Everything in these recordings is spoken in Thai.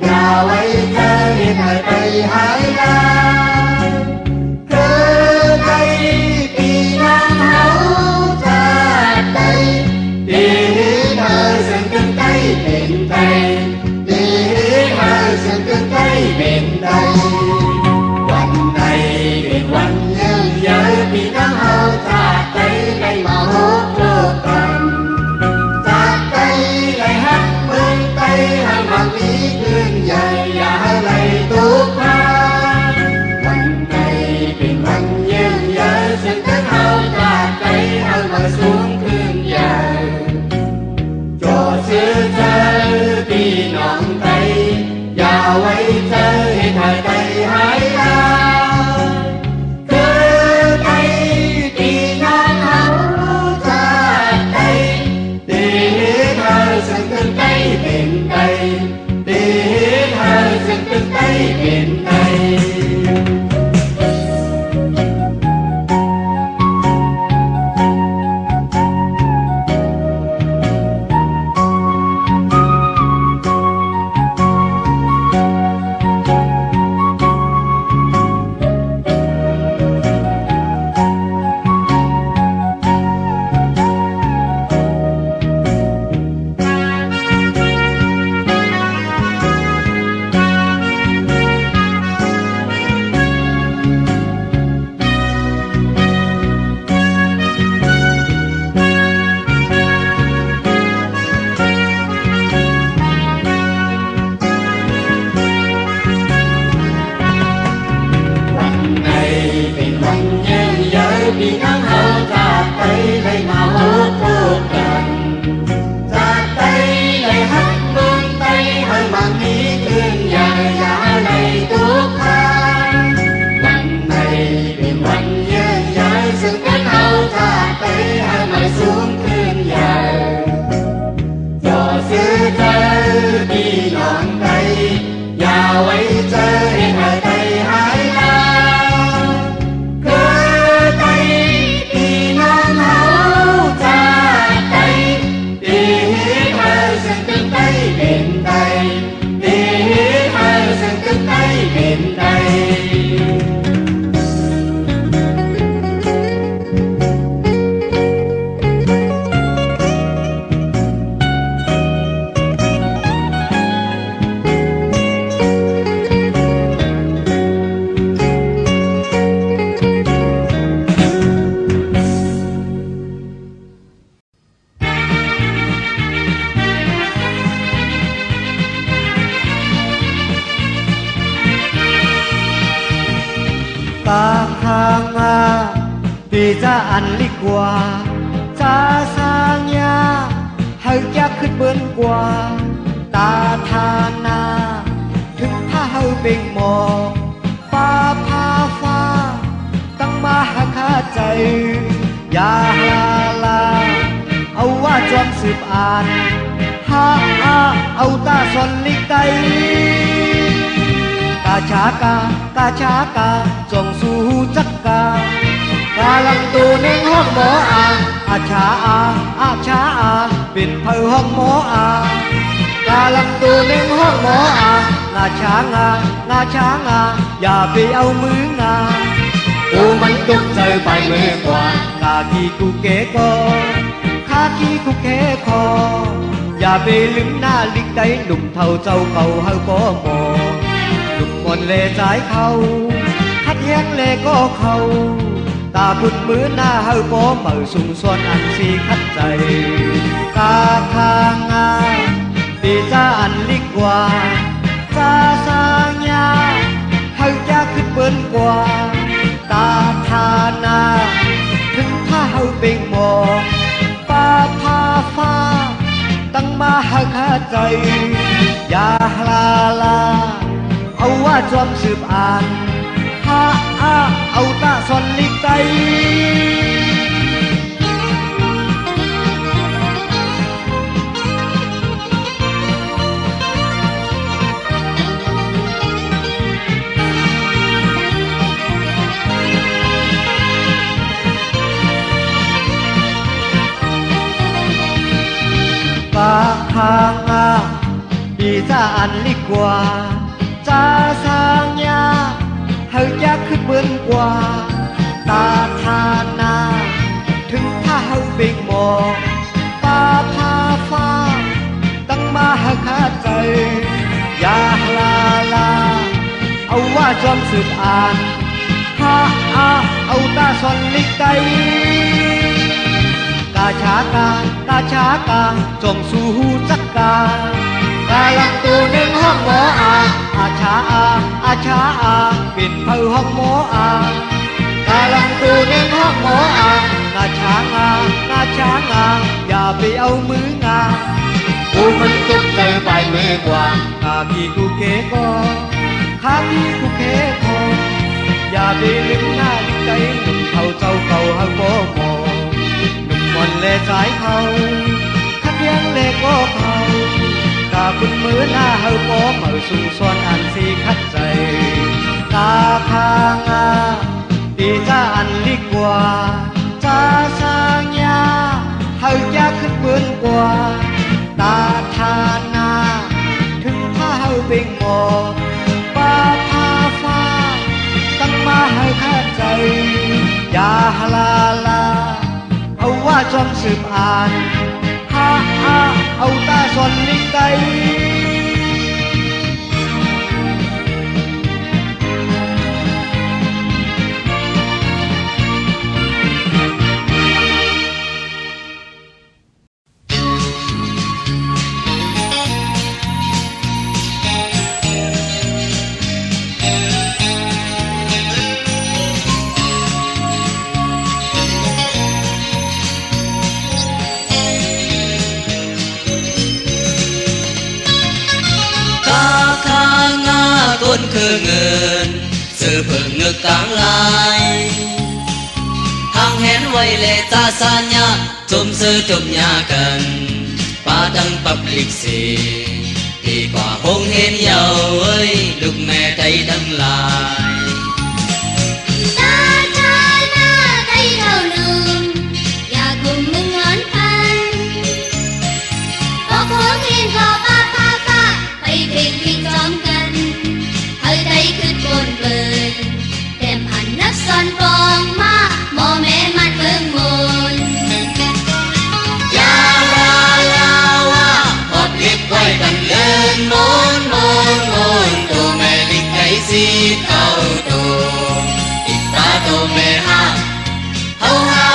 อย่าไว้เธอให้หายไปหายลาคือใจพี่น้องเฮาจากใจดีเธอสังกันใจเป็นใจดีเธอสังกันใจเป็นใจวันใดเป็นวันยืนยาวพี่น้องเฮาจากใจได้มาพบเจอกันจากใจได้ฮักเมืองใจให้มันมีคืนใหญ่อย่าให้ไหลทุกคราวันใดเป็นวันยืนยาวสังกันเฮาจากใจให้มาสูงคืนใหญ่จอดซื้อเธอพี่น้องใจอย่าไว้เธอให้หายใจหายลาคือใจพี่น้องเฮาจากใจดีเธอสังกันใจเป็นใจดีเธอสังกันใจเป็นใจพี่น้องเฮาจากใจได้มาพบเจอกันจากใจได้ฮักเมืองใจให้มันมีคืนใหญ่อย่าไหลทุกคราวันใดเป็นวันยืนยาวซึ่งกันเฮาจากใจให้มันสูงคืนใหญ่จอซื้อเธอพี่น้องใจอย่าไว้เจอให้หายใจหายลาเป็นใจดีเธอสังกันใจเป็นใจanh đi qua xa xa nhà hơi chắc khích bên qua ta tha na thức tha hơi bên mò pa pa pha tăng ma ha kha chạy ya la âu wa chọn sụp an ha ha âu ta son ly tay ca cha ca chong su chắc caกาลังตูนึงห้องหมออาชาเป็นเพอห้องหมอกาลังตูนึงห้องหมองาช้างาอย่าไปเอามืองากูมันตุกเจอไปเมื่อกว่ากากีกูเก๋กอคากีกูแค่คออย่าไปลืมหน้าลิกได้หนุ่มเท่าเจ้าเขาเฮาก็มอหนุ่มคนเล่ใจเขาฮัดแย้งเล่ก็เขาตาพุ่นมือหน้าเฮาป้อเมื่อสุงส่วนอันสีคัดใจตาทางงาปีจ้าอันลิกว่าจ้าสางยาเฮาจะขึ้นเบิ้นกว่าตาทานาถึงถ้าเฮาเป็นหมอป้าพาฟ้าตั้งมาเฮาคัดใจอย่าลาเอาว่าจอมสืบอ่านเอาตาซ่อนลิกใจปากทางปีจ้า anh đi qua cha sang nhà hơi chắcขึ้นเบื้องกว่าตาทานาถึงถ้าเฮาเบ่งหมอป้าพาฟ้าตั้งมาหาขาใจอย่าลาลาเอาว่าจอมสืบอ่านฮาอาเอาตาซอนลิกไกกาชากากาชากาจงสู่จักกากาลังตูหนึ่งห้องหมออาชาอาชาปิดเผาห้องหมอกาลังตูหนึ่งห้องหมองาช้างอย่าไปเอามืองากูมันตุกใจไปมือกว่าข้าพี่กูเคก็ข้าพี่กูเคพออย่าไปลืมหน้าลืมใจหนุ่มเท่าเจ้าเก่าหาโกโมหนุ่มมนเล่ใจเขาขัดยังเล่ก็เขากาคุณมือหน้าเฮาโกเมื่อสูงซ้อนอันสีขัดใจกาพางาดีจ้าอันลิกว่าจ้าสางยาเฮาอยากขึ้นเบื้องกว่าตาทานาถึงถ้าเฮาเบ่งหมอป้าพาฟ้าตั้งมาให้ข้าใจอย่าลาลาเอาว่าจอมสืบอ่านฮาเอาตาซอนลิกไกคือเงินซื้อเพิ่งเงือกกลางลายทางแหนไว้เลตาสาญาจุ่มซื้อจุ่มยากันป้าดังปับลิกสีดีกว่าหงเห็นเยาเอ้ยลูกแม่ใจดังลายตาชาหน้าใจเท่าหนึ่งอยากกุมมึงนอนพันก็คงเห็นก็ป้าพาฟ้าไปเพ่งเพ่งจอมกันเฮ้ยใจขึ้นบนเบิร์นแต้มหันนับซ้อนปองมาหมอแม่มันเบิ่งมนยาลาลาว่าหอบลิกไว้กันเลินมนตัวแม่ลิกไก่สีเก่าตัวอีกตาตัวแม่ห้าเฮา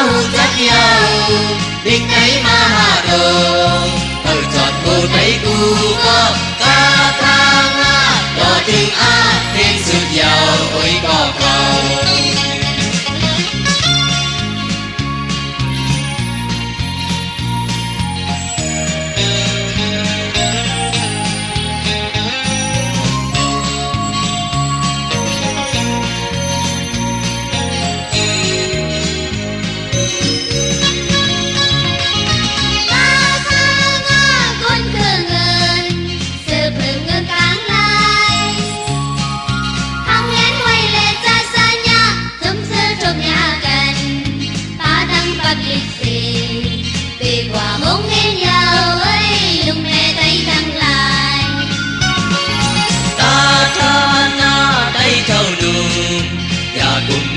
หูจักเยาลิกไก่มาหาโดเฮาจอดกูใจกูก็กาทางรอถึงเพลงสุดยาวโอ้ยก็เก่า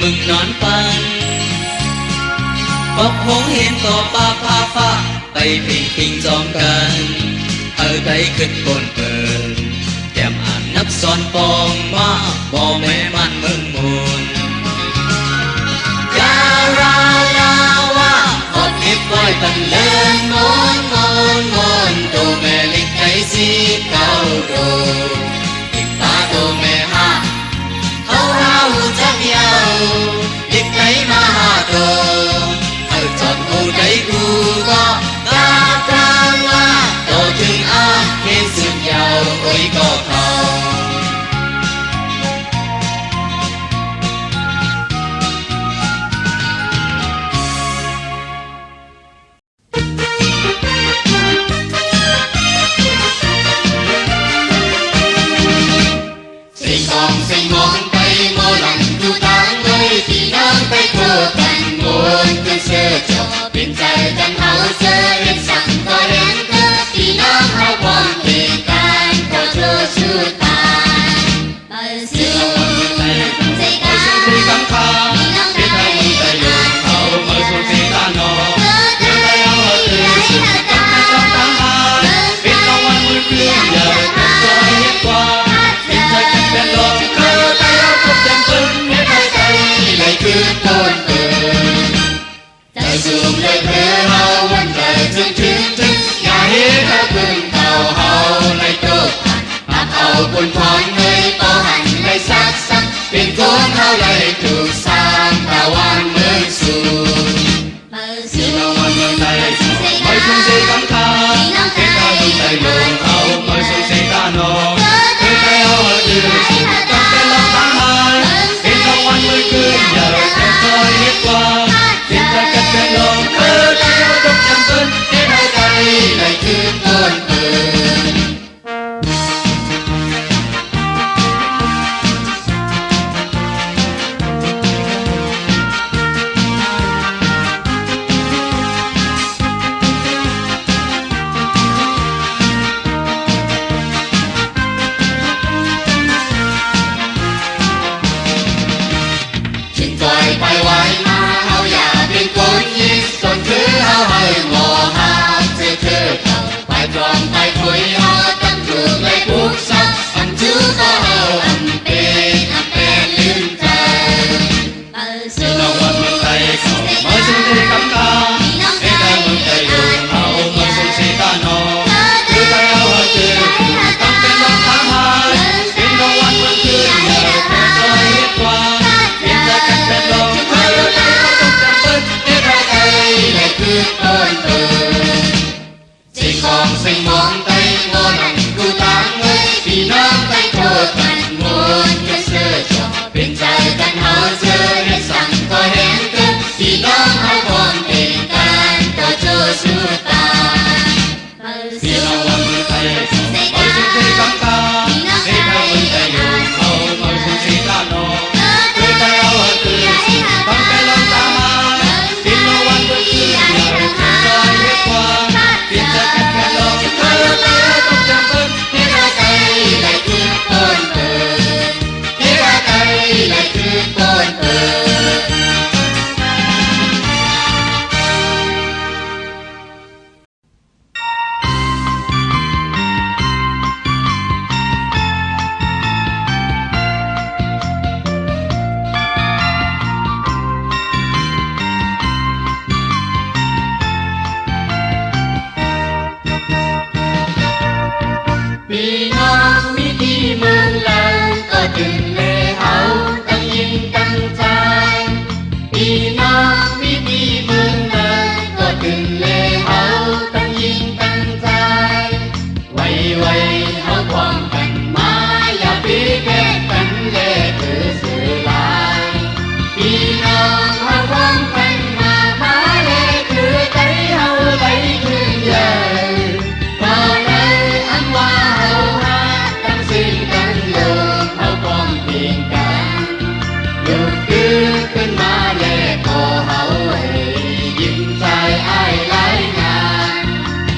มึงนอนปันบอกหงเห็นต่อป้าพาฟ้าไปพิงพิงจอมกันใจขึ้นบนเปินแก้มอ่านนับซ้อนปองมาบ่แม่มันมึงมุนยาลาลาว่าหอบเก็บไว้ปันเลินมนตัวแม่ลิกไก่สีเก่าโดอีกตาตัวแม่ห้าหูจักเยาลิกไก่มาหาโดเฮาจอดกูใจกูก็กาทางโตถึงเห็นสุดยาวโอ้ยก็เขาเป็นใจกันเฮาเจอเห็นสั่งก็เห็นเธอพี่น้องเฮาพร้อมเพรียงกันเข้าชู tàn bờ sương dây cá cắm pha biết hai mừng tay lùng hậu mở xuống xì ta nọ đưa tay áo hở từ sự cắm tay trong tháng hai biết công an mười khuyên nhờ thật cho hết qua biết thay cách bên lo đưa tay áo chụp chân chân hết hai tay lại cứ thôn trời xuống lời thơ hậu vẫn trời chương chương nhà hiến hậu cưng tàu hậu lại tốt hạt hậu buồn thoáng nơi to hành lại sắc sắc biển cuốn hậu lại thuộc sang tàu an mới xuống bờ vì sương nào ăn mơ tay mới xuống dây cắm ca biết ta dùng tay lùng hậu mới xuống dây ta nọ đưa tay hậu ở từ sự cắm tay lòng tháng hai biết không ăn mới cứ nhờ em thôi hết qua biết ta cách bên lòng đưa tay hậu đúc chân chân hết hai tay lại cứ tuôn tuôn chuyện tôi bay quay mà hao già bên cốn nhiên còn thứ hao hơi ngò hát chơi thơ cầu bài tròn bài cuối ho tâm trường lấy buốt sau âm chú có hao âm bê lưng trời bờ vì nào ăn mừng tay cầu mới xuống dây cắm ca biết ta mừng tay lùng hậu mới xuống dây ta nọ đưa tay hao ở từ cắm bên lòng tháng hai biết nào ăn mừng cứ nhờ em thôi hết qua biết ta cách bên lòng đưa tay hao đúc chân chân hết hai tay lại cứ tuôn tuôn chỉ còn xinh món tay ngô nằm cu táng ơi vì nó tay thua thành muốn cái sơ cho bên trái cánh hao chưa hết sẵn có hẹn cơn vì nó hao còn tình can có cho xưa tàn bờ vì nào sương ăn mừng tay mới xuống dây cắm ca biết hai mừng tay lùng hậu mới xuống dây ta nọ đưa tay áo ở từ cắm cái lòng tháng hai biết nào ăn mừng cứ nhờ em cho hết qua biết ta cách bên lòng đưa tay áo đúc chân chân hết hai tay lại cứ tuôn tuôn hết hai tay lại cứ tuôn tuôn vì non biết đi mơn lần có từng lệ hậu tăng yên tăng trai vì non biết đi mơn lần có từng lệ hậu tăng yên tăng trai quay quay hậu quang cảnh mãi là biết kết cảnh lệ tự sự lại vì non hậu quang cảnh mà mãi lệ tự thấy hậu lấy thương giờ vào đây anh qua hậu hát tâm xin cánh lương hậu con tiền cảnh lục cứ kinh ma lệ cổ hậu ấy dừng trai ai lái ngàn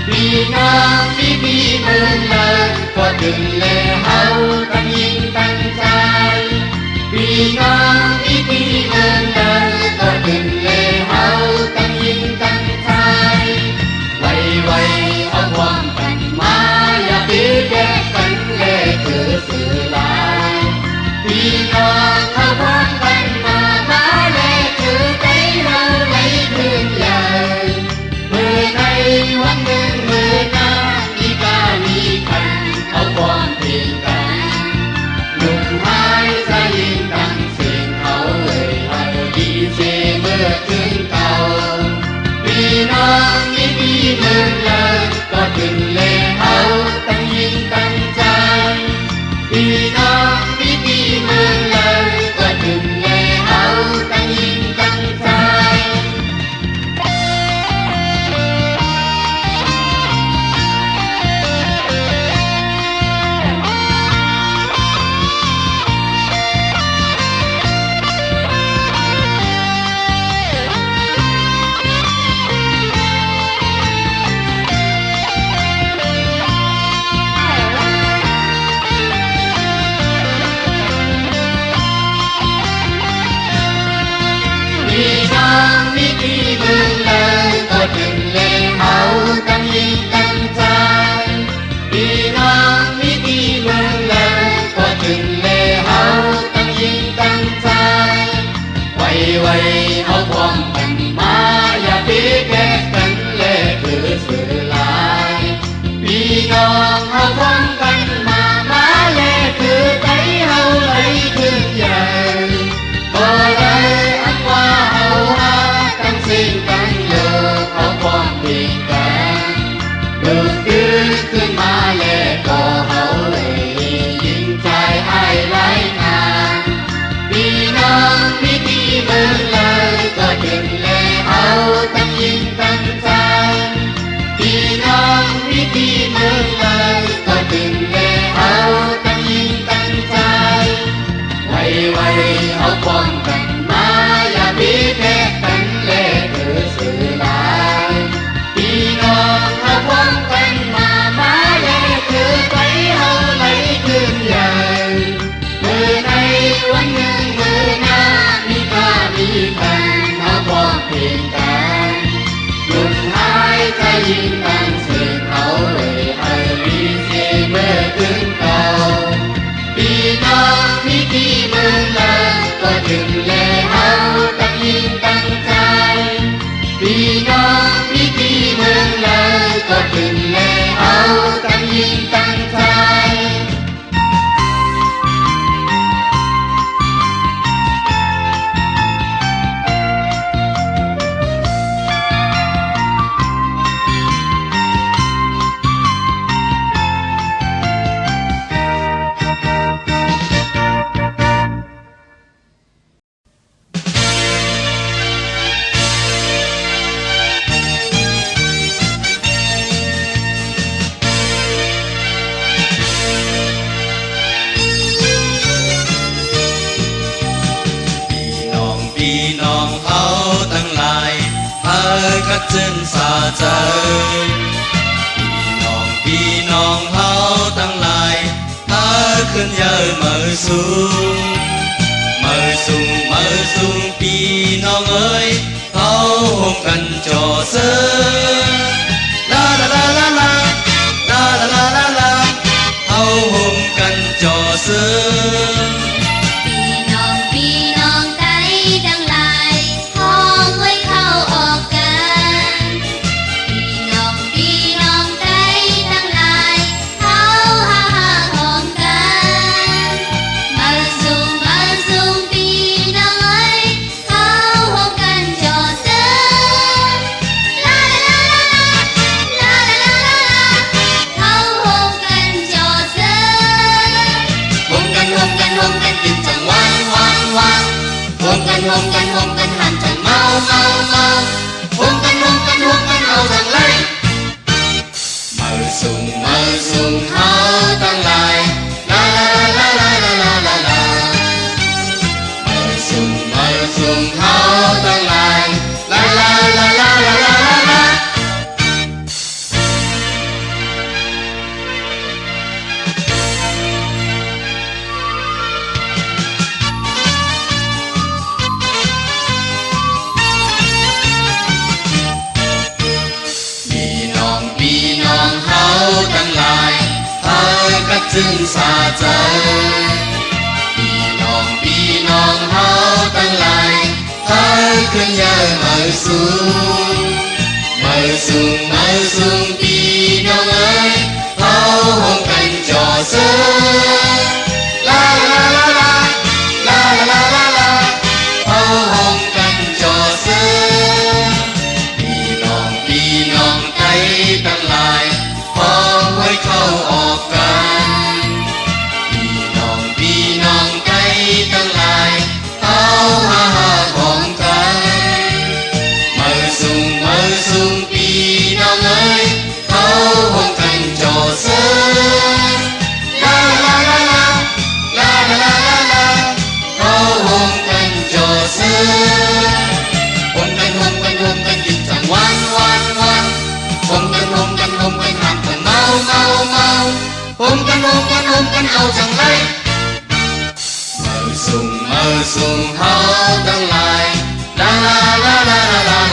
vì nó biết mơn lời có từng lệ hậu tâm yên tăng trai vì nó biết mơn lời có từng lệ hậu tâm yên tăng trai quay quay ông hoàng cảnh má ya biết ghét cảnh lệ tự sự lại vì nó ông hoàng cảnh mà má lệ tự thấy hậu lấy thương lời mưa nay hoang ngân mưa na đi ca đi cảnh ông hoàng tiền cảnh lục hai gia yên tăng xin hậu người hậu đi xe mưa thương tàu vì nó biết mơn lời có từng lệ hậu tăng yên tăng trai vì nó biết mơn lời có từng lệ hậu tăng yên tăng trai ตีเมืองเลยก็ถึงเลเขาตั้งยิ่งตั้งใจพี่น้องวิธีเมืองเลยก็ถึงเลเขาตั้งยิ่งตั้งใจไว้เอาความกันมาอย่าปีแก่กันเลยคือสื่อลายพี่น้องเอาความกันมาเลยคือใจเอาไหลขึ้นใหญ่ก็เลยอันว่าเอาหาตั้งสิ่งตั้งเลิกเอาความผิดกันเลิกขึ้นมาเลยก็เอาเลยยิ่งใจให้ไหลนานพี่น้องวิธีเมืองเลยก็ถึงเลยเอาตั้งยิ่งตั้งใจพี่น้องวิธีเมืองเลยก็ถึงเลยเอาตั้งยิ่งตั้งใจไว้เอาความกันมาอย่าบีบแพ้กันเลยคือสื่อลายพี่น้องเอาความกันมาเลยคือไปเอาไหลขึ้นใหญ่เมื่อในวันหนึ่งเมื่อหน้ามีค่ามีกันเอาความเพียงกันหยุดหายใจยิ่งตั้งสิ่งเอาเลยให้มีสิ่งเมื่อถึงเก่าพี่น้องวิธีเมืองเลยก็ถึงเลยเอาตั้งยิ่งตั้งใจพี่น้องวิธีเมืองเลยก็ถึงเลยเอาตั้งยิ่งตั้งใจ พี่น้องเขาทั้งหลายเธอก็จึงสาใจพี่น้องเขาทั้งหลายเธอขึ้นเยอะมือสูงพี่น้องเอ้ยเขาห่มกันจ่อเสือลาลาลาลาลาลาลาลาลาลาเขาห่มกันจ่อเสือพี่น้องใจดังหลายพ้องไว้เข้าออกกันพี่น้องใจดังหลายเขาหาหอมกันมาสูงพี่น้องเอ้ยเขาหอมกันจอเสือลาลาลาลาลาลาลาลาเขาหอมกันจอเสือห่มกันกินจังวันห่มกันหันจังเมาห่มกันเอาจังไรมือสูงเฮาตั้งหลายลาลาลาลาลาลาลามือสูงเฮาตั้งหลายลาลาลาลาลาลาลาพี่น้องเขาทั้งหลายเธอก็จึงสาใจพี่น้องเขาทั้งหลายเธอขึ้นเยอะมือสูงพี่น้องเอ้ยเขาห่มกันจ่อเสือลาลาลาลาลาลาลาลาเขาห่มกันจ่อเสือพี่น้องใจทั้งหลายพ้องไว้เข้าออกกันพี่น้องใจทั้งหลายเขาหาของกันมือสูงพี่น้องเอ้ยเขาห่มกันจ่อเสือลาลาลาลาลาลาลาลาเขาห่มกันจ่อเสือห่มกันกินจังวันห่มกันหันจังเมาห่มกันเอาจังไรมือสูงเฮาทั้งหลายลาลาลาลาลา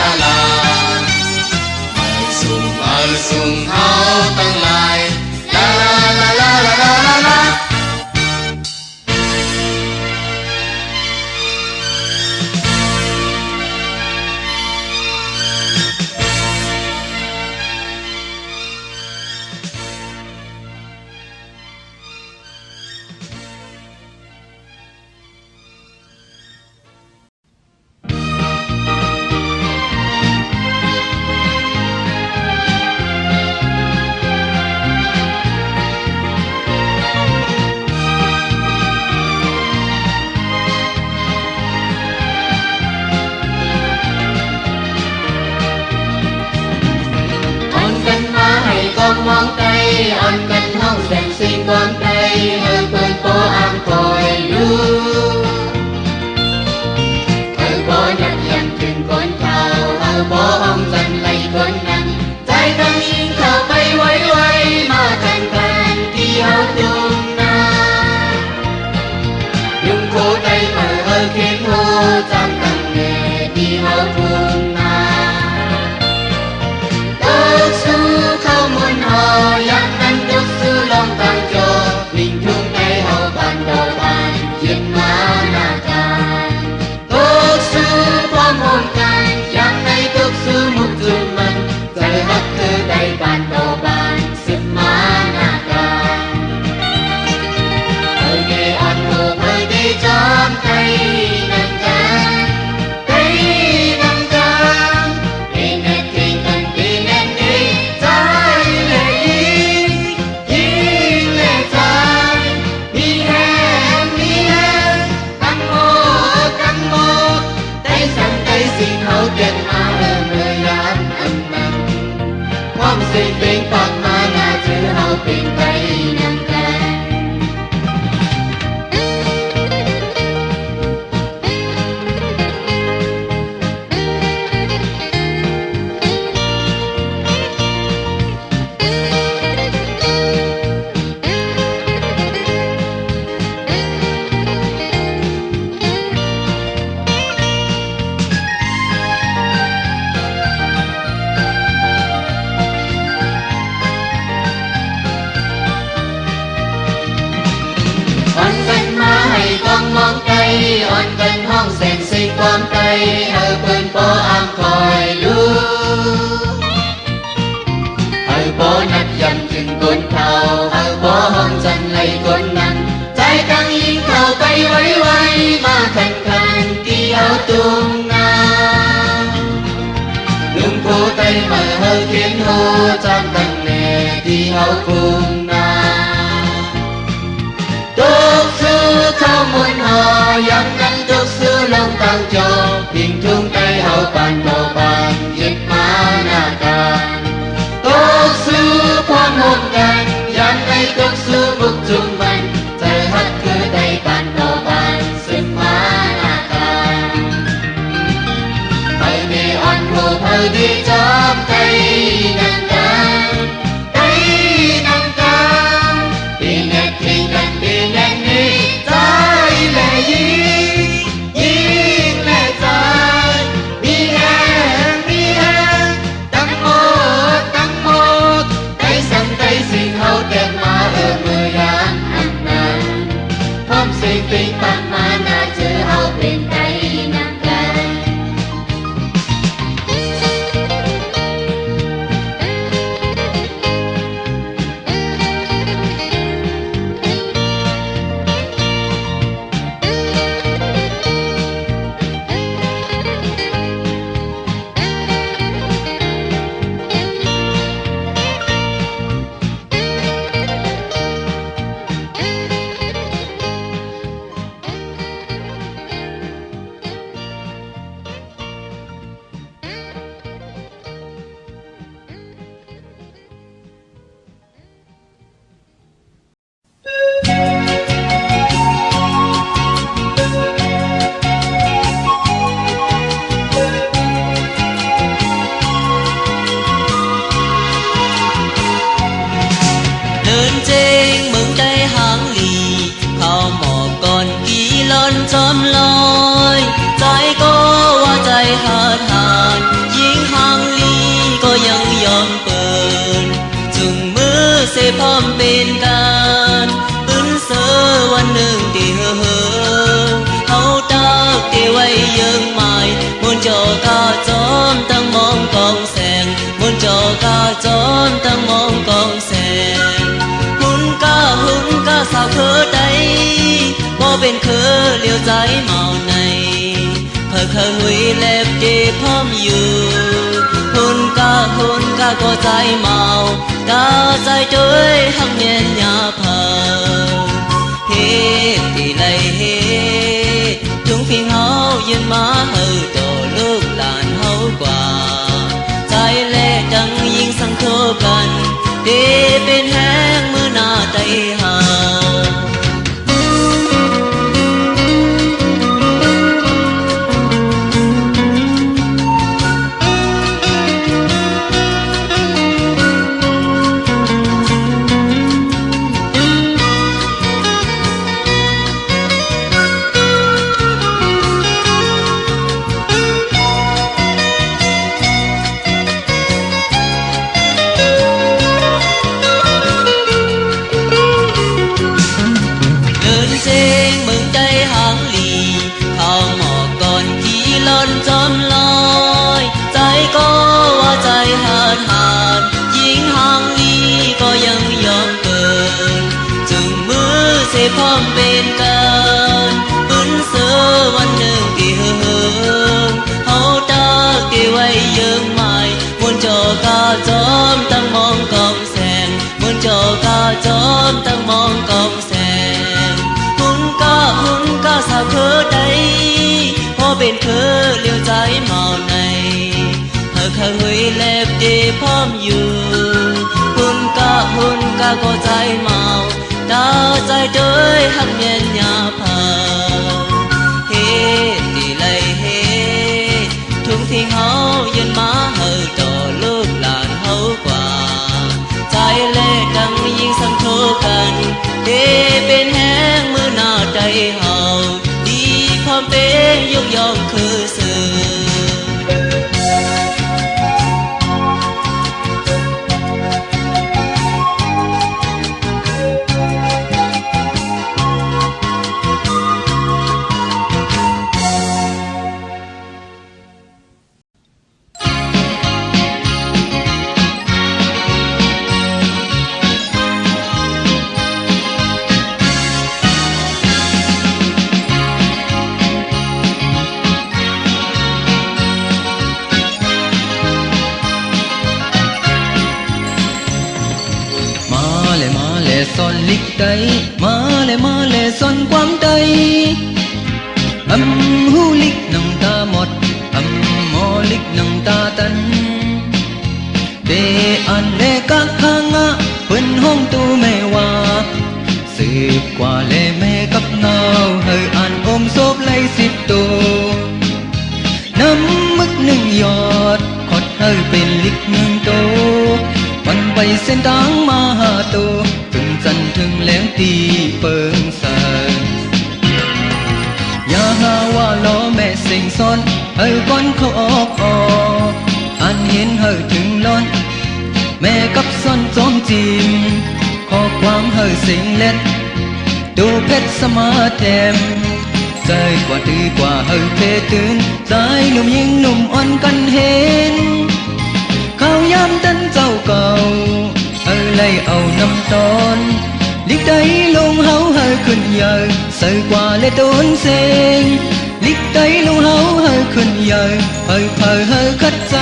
ลา อนกันมาให้ต้องมองไกลอ่อนกันห้องแสนสีความไกลเปิ้นปออามคอยรู้ปอนัดยำถึงก้นเขาปอห้องจันไหลก้นนั้นใจกังยิงเข้าไปไวๆมาคันที่เอาตุงนาลุงโคไตมาเขียนโหจำตั้งแน่ที่เอากุงนาตุกสู้เข้ามนหอยังนั้นตุกสู้ลงตั้งจอพิงทุ่งไตเอาปันบ่ปานยึดมาหน้าการตุกสู้ความห่วงกันยังในตุกสู้บุกจุงมันใจฮักคือได้ปันบ่ปานซึ่งมาหน้าการไปมีอ่อนหูเพื่อดีจอบใจนังกันใจนังกันปีเน็ตทิ้งกันปีเน็ตนี้ใจแหล่ยิงแหล่ใจมีแหงตั้งหมดได้สั่งได้สิ่งเขาแต่มามือยามอันนั้นพร้อมสิ่งติงตั้งมาน่าเจอเขาเป็นใจนังกัน พร้อมเป็นการปืนเสือวันหนึ่งที่เขาตากที่ไว้ยังหมายมุนจอกาจอมตั้งมองกองแสงมุนจอกาจอมตั้งมองกองแสงหุ่นกาสาวใดบ่เป็นเลี้ยวใจเมาในเคยหุยเล็บเจพร้อมอยู่หุ่นกาก็ใจเมากาใจด้วยหักเมียนยาเพอเฮ็ดที่ไรเฮ็ดถึงพิงเฮายืนมาตัวลูกหลานเฮากว่าใจแลดังยิงสังโทกันเดเป็นแห้งมือหน้าใจหาพร้อมเป็นการปืนเสือวันหนึ่งที่เขาตากที่ไว้ยังหมายมุนจอกาจอมตั้งมองกองแสงมุนจอกาจอมตั้งมองกองแสงหุ่นกาสาวใดพอเป็นเลี้ยวใจเมาในเคยหุยเล็บดีพร้อมอยู่หุ่นกาก็ใจเมาตาใจด้วยหักเมียนยาเพอเฮ็ดที่ไรเฮ็ดทุ่งที่เฮายืนมาต่อลูกหลานเฮากว่าใจแลดังยิงสังโทกันเดเป็นแห้งมือหน้าใจเฮาดีพร้อมเป็นยกย่องคือสื่อ lịch tây mà lệ son quám tây hu lịch nông ta một mò lịch nông ta tân để an lệ các khang á phân hong tu mê hoa xịp qua lệ mê cấp ngao hơi an ôm xốp lấy xịp tô nắm mức nâng giọt khót hơi bên lịch nâng tôวันไปเส้นทางมาหาตัวถึงจันถึงแหลงตีเปิงสายอย่าหาว่าล้อแม่สิงซ้อนเฮ้ยก้อนเขาออกอันเห็นเฮ้ยถึงล้อนแม่กับซ้อนจอมจีมข้อความเฮ้ยสิงเล็ดดูเพชรสมาแถมใจกว่าตื้อกว่าเฮ้ยเพตื่นใจหนุ่มยิงหนุ่มอ่อนกันเห็นเขาย้ำตันเจ้าเก่าเลยเอาน้ำตอนลิกได้ลงเฮาเฮยขึ้นใหญ่ใส่กว่าเลยต้นเสงลิกได้ลงเฮาเฮยขึ้นใหญ่เฮยเฮยคัดใจ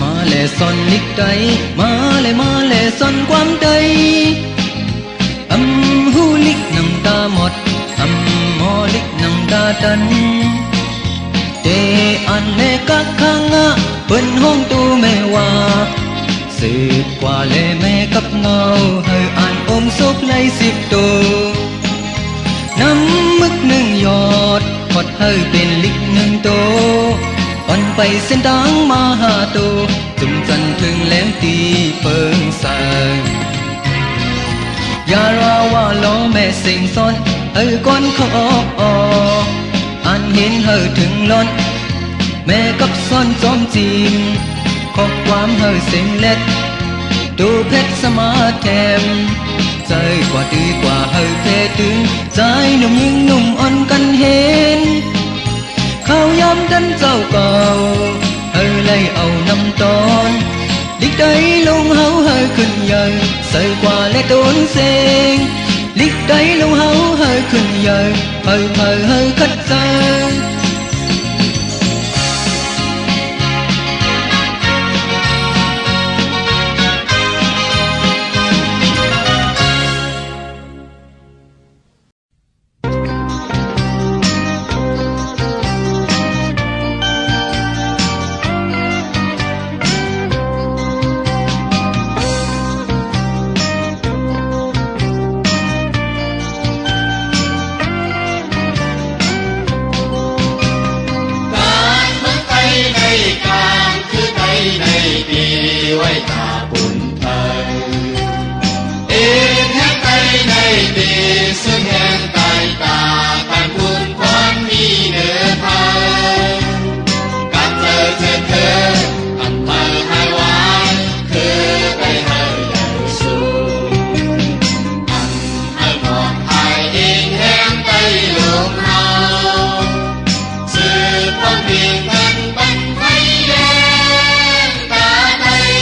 มาเลซอนลิกไตมาเลซอนความไตหูลิกน้ำตาหมดมอลิกน้ำตาตันเตอันเลกักข้างอ่ะเปิ้นห้องตูแม่ว่าสืบกว่าเลแม่กับเงาให้อ่านอมซบไล่สิบตัวน้ำมึกหนึ่งหยอดพอดให้เป็นลิกหนึ่งโตวันไปเส้นทางมาหาตัวจุ่มจันถึงแหลงตีเปิงสายอย่าราว่าล้อแม่สิงซ้อนก้อนเขาออกอันเห็นเฮอถึงล้นแม่กับซ้อนจอมจีมข้อความเฮอเสียงเล็ดดูเพชรสมาแถมใจกว่าดีกว่าเฮอเพถึงใจหนุ่มยิงหนุ่มอ่อนกันเห็นเขาย้ำดันเจ้าเก่าเฮยเลยเอาน้ำตอนลิกได้ลงเฮาเฮยขึ้นใหญ่ใส่กว่าและต้นเสงลิกได้ลงเฮาเฮยขึ้นใหญ่เฮยคัดใจไว้ตาบุญไทยเอ็นแห่งไทยในดีซึ่งแห่งใต้ตาการบุญพรมีเนื้อไทยการเจอเธออำเภอไฮวายคือไปให้ใหญ่สูงอันให้หมอกไทยเองแห่งใต้ลมเฮาสืบพ้องเพียงกันบันไทยแดงตาไทย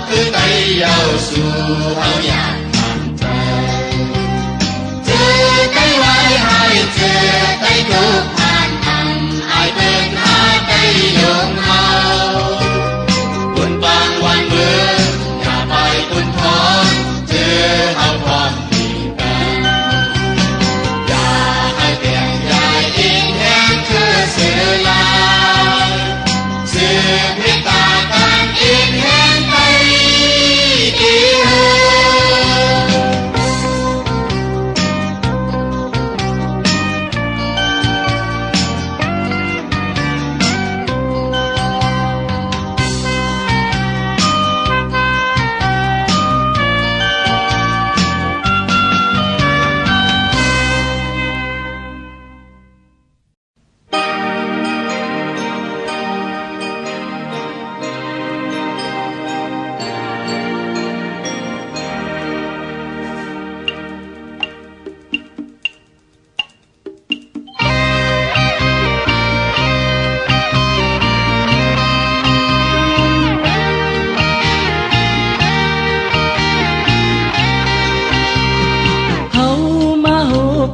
คือไตยาวสู่เฮาอยากทำใจเจอไตไว้ให้เจอไตทุกผ่านทำอายเดินหาไตยงเฮาบุญบางวันเมืองอย่าไปบุญท้องเจอเฮาพร้อมดีกันอย่าให้เปลี่ยนยายอิงแห่งคือเสือลายสืบพิตากันอิงแห่งไตดีเฮอ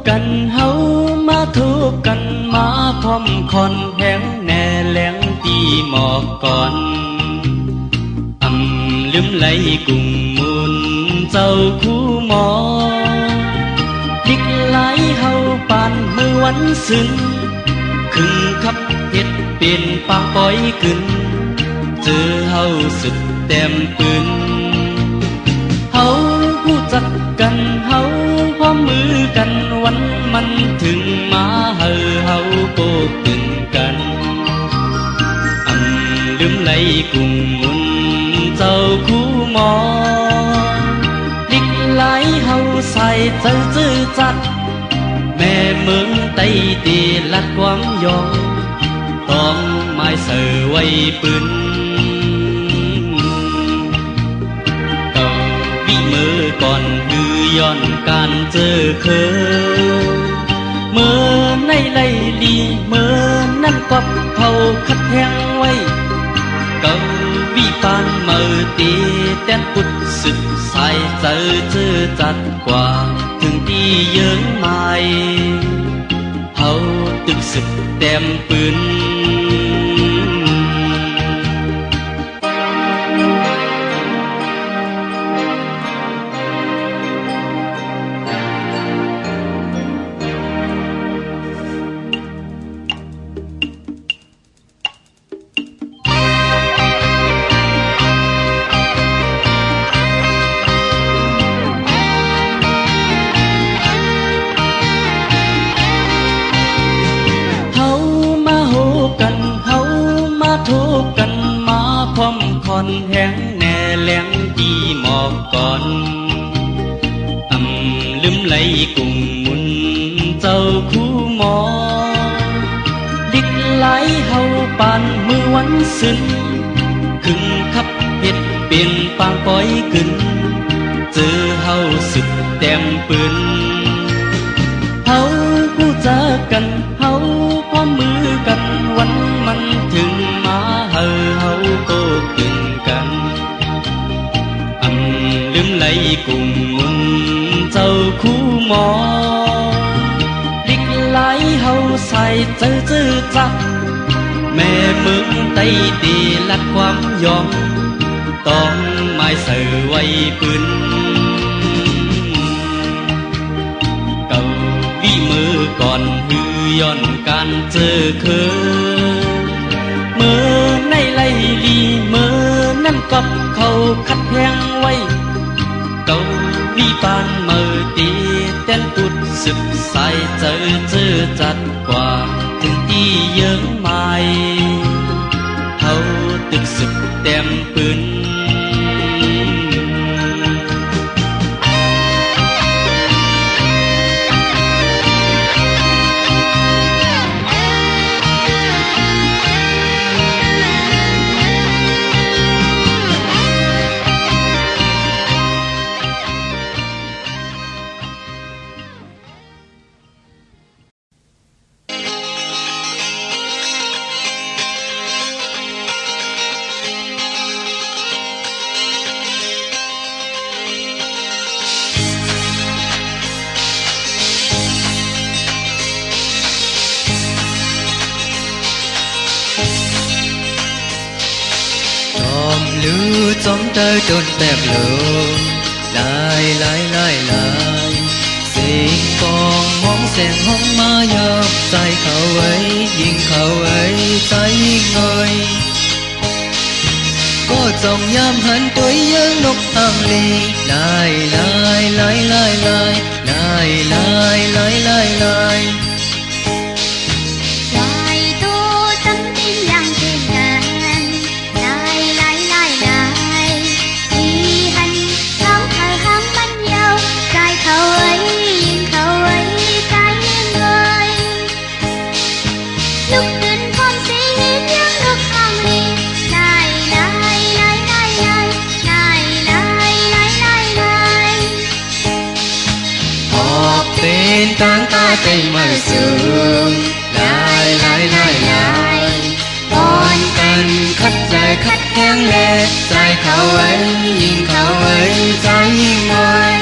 กันเฮามาทุกกันมาพร้อมคอนแหงแน่แหลงตีหมอกก่อนลืมไหลกุ้งมุนเจ้าคู่หมอพลิกไหลเฮาปานมือวันสึนขึ้นขับเฮ็ดเป็นปางปอยกึนเจอเฮาสุดเต็มปืนเฮารู้จักกันเฮาพร้อมมือกันวันมันถึงมาเฮาโกตึงกันลืมไหลกุ้งมุนเจ้าคู่หมอดิกไหลเฮาใส่เจ้าจื้อจัดแม่เมืองไต้ตีลัดความยองต้องไม้เสือไว้ปืนเก่าวิมือก่อนฮือย้อนการเจอเคยเมื่อในไล่ลีเมื่อนั่นกอบเขาคัดแหงไว้เก่าวิปานเมื่อตีแต้นปุดสุดสายเจอจัดกว่าถึงที่เยิ้งใหม่เฮาตึกสุดเต็มปืนทุกกันมาพร้อมคอนแหงแน่แหลงดีหมอกก่อนลืมไหลกุ้งมุนเจ้าคู่หมอดิกไหลเฮาปานมือวันสึนขึ้นขับเฮ็ดเป็นปางปอยกึนเจอเฮาสุดเต็มปืนเฮาคู่เจอกันเฮาพร้อมมือกันวันมันถึงมาเฮาโกตึงกันลืมไหลกุ้งมุนเจ้าคู่หมอดิกไหลเฮาใส่เจอจักแม่เมืองไต้ตีลัดความยอมต้องไม้เสือไว้ปืนเก่าวิมือก่อนฮือย้อนการเจอเคยเมื่อในไล่ลีเมื่อนั่นกอบเขาคัดแหงไว้เก่าวิปานเมื่อตีเต้นปุดสึบสายเจอจัดกว่าถึงที่เยิ้งใหม่เฮาตึกสึบเต็มปืน lưu trong tơ trôn tẹp lường lại lại lại lại xin con mong sen hông ma dập tay khẩu ấy nhìn khẩu ấy tay người có dòng nham hẳn tuổi nhớ lúc hàng ly lại lại lại lại lại lại lại lại lại lại Trời tô tâm tin lặng trên ngàn lại lại lại lại đi hành tháng thở hăng bánh nhau trái khẩu ấy nhìn khẩu ấy trái người lúc tin con sẽ hết những lúc hàng ly lại lại lại lại lại lại lại lại lại lại họp tên tăng ta tình mở sương lại lại lại lại con cần khắt dài khắt hang lệ dài khẩu ấy nhìn khẩu ấy dài ngồi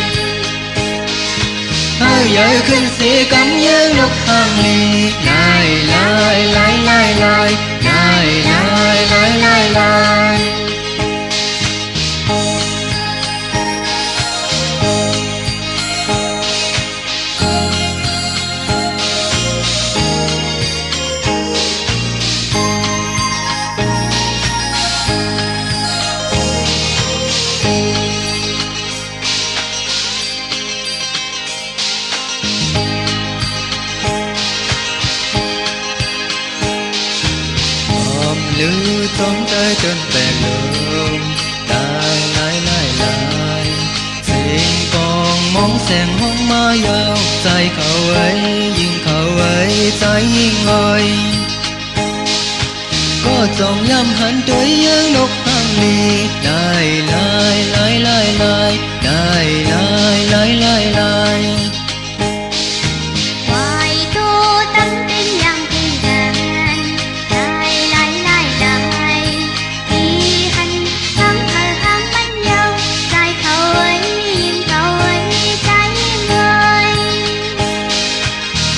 hơi giới khinh sĩ cắm nhớ lúc hàng ly lại lại lại lại lại lại lại lại lại lại lưu trong tay trên bè lường lại lại lại lại xin con mong sen hông ma dao tay khẩu ấy nhìn khẩu ấy tay ngồi có dòng nhâm hẳn tuổi nhớ lúc hàng ly lại lại lại lại lại lại lại lại lại lại hoài tô tâm tin lặng trên ngàn lại lại lại lại đi hành tháng thở hăng bánh nhau trái khẩu ấy nhìn khẩu ấy trái người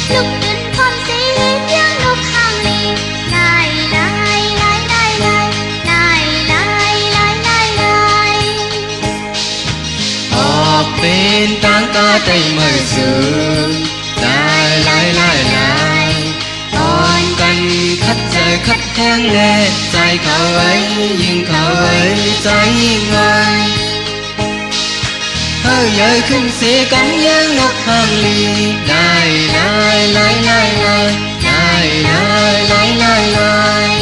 lúc tin con sẽ hết những lúc hàng ly lại lại lại lại lại lại lại lại lại lại họp bên tăng ta tình mở sương lại lại lại lại con cần khắt dài khắt hang lệ dài khẩu ấy nhìn khẩu ấy dài người hơi giới khinh sĩ cắm nhớ lúc hàng ly lại lại lại lại lại lại lại lại lại lại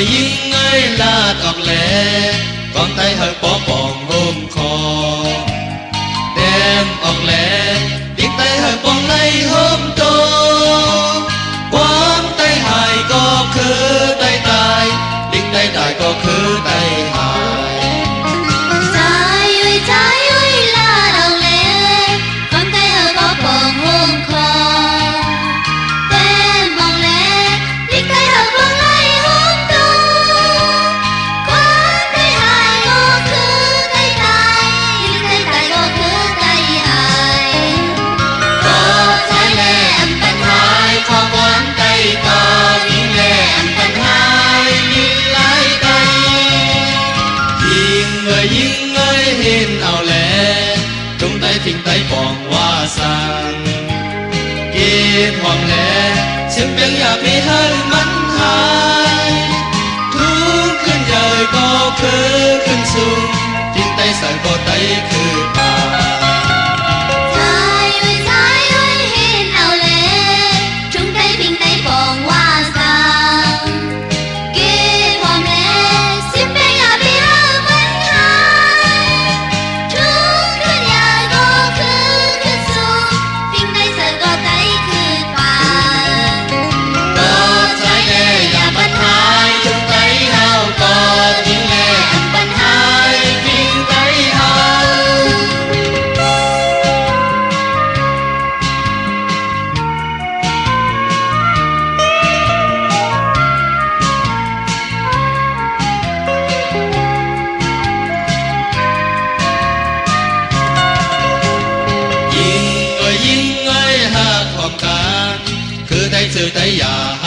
Yên ơi là còn lẽ con tay hơi bỏ bọn hôm kho đem ọc lẽ tiếng tay hơi bọn lấy hôm tô quán tay hài có khứ tay tài tiếng tay đại có khứ tay hài trái ơi là đầu lệ con tay hơi bỏ bồng hôm kho tem bồng lệ tiếng tay hơi bồng lấy hôm tô con tay hài có khứ tay sư tay già